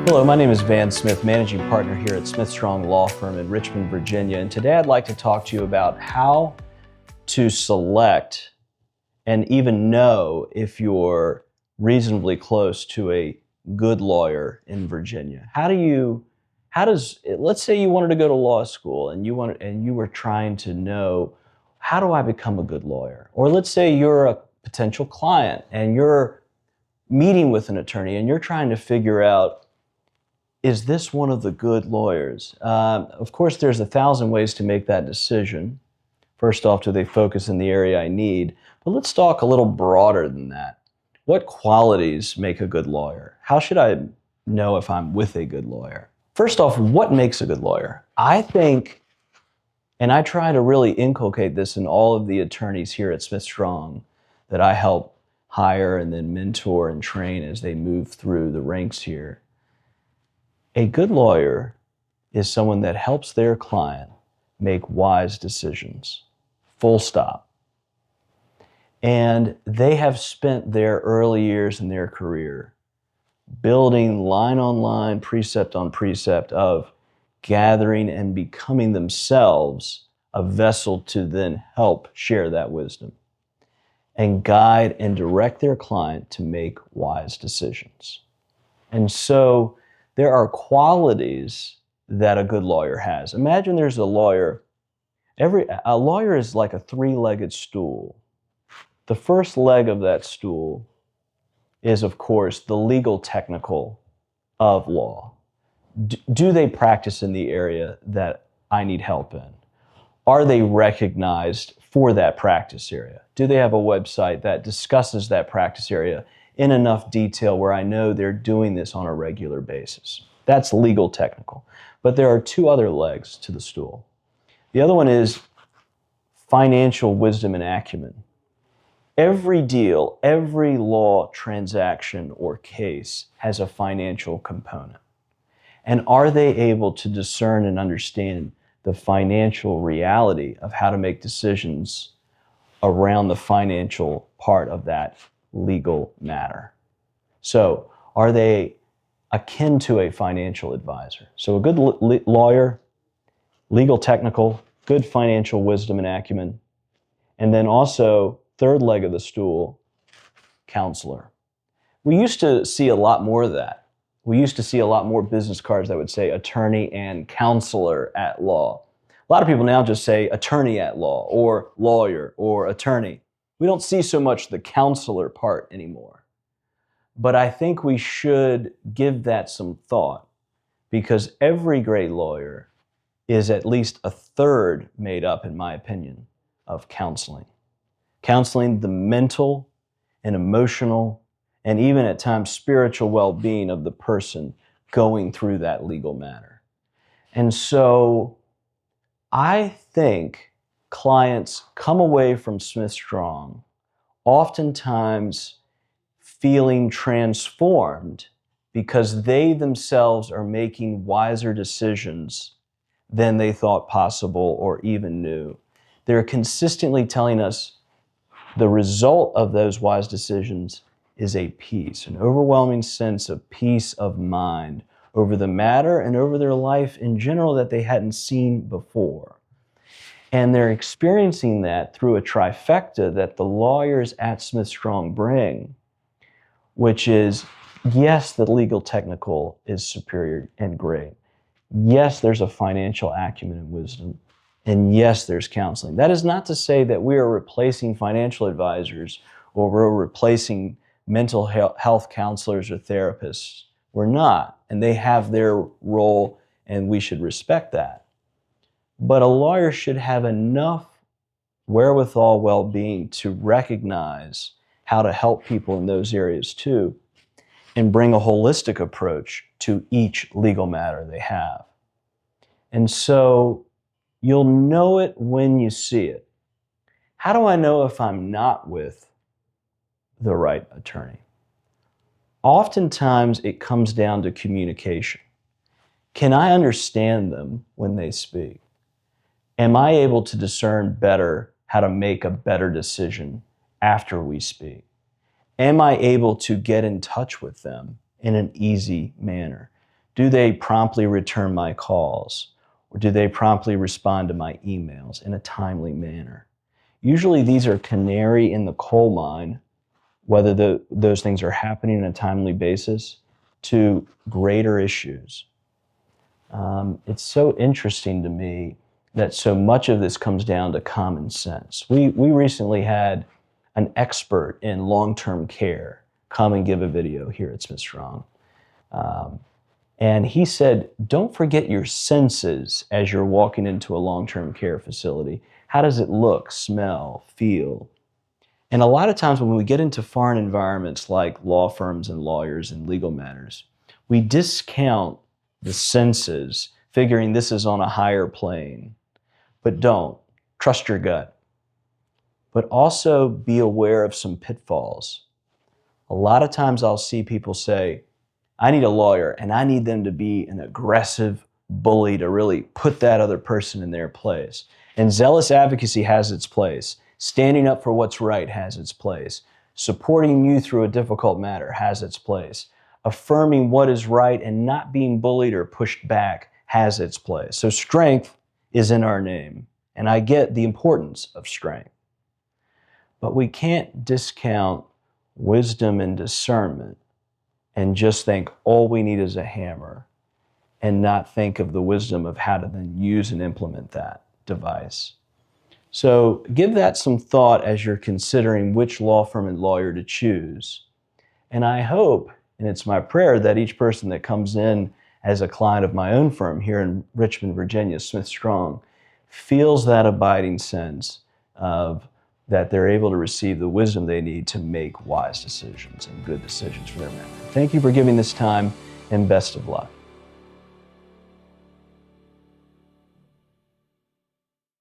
Hello, my name is Van Smith, managing partner here at Smith Strong Law Firm in Richmond, Virginia. And today I'd like to talk to you about how to select and even know if you're reasonably close to a good lawyer in Virginia. Let's say you wanted to go to law school and you were trying to know, how do I become a good lawyer? Or let's say you're a potential client and you're meeting with an attorney and you're trying to figure out, is this one of the good lawyers? Of course, there's 1,000 ways to make that decision. First off, do they focus in the area I need? But let's talk a little broader than that. What qualities make a good lawyer? How should I know if I'm with a good lawyer? First off, what makes a good lawyer? I think, and I try to really inculcate this in all of the attorneys here at Smith Strong that I help hire and then mentor and train as they move through the ranks here. A good lawyer is someone that helps their client make wise decisions, full stop. And they have spent their early years in their career building line on line, precept on precept of gathering and becoming themselves a vessel to then help share that wisdom and guide and direct their client to make wise decisions. And so there are qualities that a good lawyer has. Imagine there's a lawyer. A lawyer is like a three-legged stool. The first leg of that stool is, of course, the legal technical of law. Do they practice in the area that I need help in? Are they recognized for that practice area? Do they have a website that discusses that practice area in enough detail where I know they're doing this on a regular basis? That's legal technical. But there are two other legs to the stool. The other one is financial wisdom and acumen. Every deal, every law transaction or case has a financial component. And are they able to discern and understand the financial reality of how to make decisions around the financial part of that legal matter? So are they akin to a financial advisor? So a good lawyer, legal technical, good financial wisdom and acumen, and then also third leg of the stool, counselor. We used to see a lot more of that. We used to see a lot more business cards that would say attorney and counselor at law. A lot of people now just say attorney at law or lawyer or attorney. We don't see so much the counselor part anymore. But I think we should give that some thought, because every great lawyer is at least a third made up, in my opinion, of counseling. Counseling the mental and emotional and even at times spiritual well-being of the person going through that legal matter. And so I think clients come away from Smith Strong oftentimes feeling transformed because they themselves are making wiser decisions than they thought possible or even knew. They're consistently telling us the result of those wise decisions is a peace, an overwhelming sense of peace of mind over the matter and over their life in general that they hadn't seen before. And they're experiencing that through a trifecta that the lawyers at Smith Strong bring, which is, yes, the legal technical is superior and great. Yes, there's a financial acumen and wisdom. And yes, there's counseling. That is not to say that we are replacing financial advisors or we're replacing mental health counselors or therapists. We're not. And they have their role, and we should respect that. But a lawyer should have enough wherewithal, well-being to recognize how to help people in those areas too, and bring a holistic approach to each legal matter they have. And so you'll know it when you see it. How do I know if I'm not with the right attorney? Oftentimes it comes down to communication. Can I understand them when they speak? Am I able to discern better how to make a better decision after we speak? Am I able to get in touch with them in an easy manner? Do they promptly return my calls? Or do they promptly respond to my emails in a timely manner? Usually these are canary in the coal mine, whether those things are happening on a timely basis, to greater issues. It's so interesting to me that so much of this comes down to common sense. We recently had an expert in long-term care come and give a video here at Smith Strong. And he said, don't forget your senses as you're walking into a long-term care facility. How does it look, smell, feel? And a lot of times when we get into foreign environments like law firms and lawyers and legal matters, we discount the senses, figuring this is on a higher plane. But don't. Trust your gut. But also be aware of some pitfalls. A lot of times I'll see people say, I need a lawyer, and I need them to be an aggressive bully to really put that other person in their place. And zealous advocacy has its place. Standing up for what's right has its place. Supporting you through a difficult matter has its place. Affirming what is right and not being bullied or pushed back has its place. So strength is in our name, and I get the importance of strength. But we can't discount wisdom and discernment and just think all we need is a hammer and not think of the wisdom of how to then use and implement that device. So give that some thought as you're considering which law firm and lawyer to choose. And I hope, and it's my prayer, that each person that comes in as a client of my own firm here in Richmond, Virginia, Smith Strong, feels that abiding sense of that they're able to receive the wisdom they need to make wise decisions and good decisions for their matter. Thank you for giving this time, and best of luck.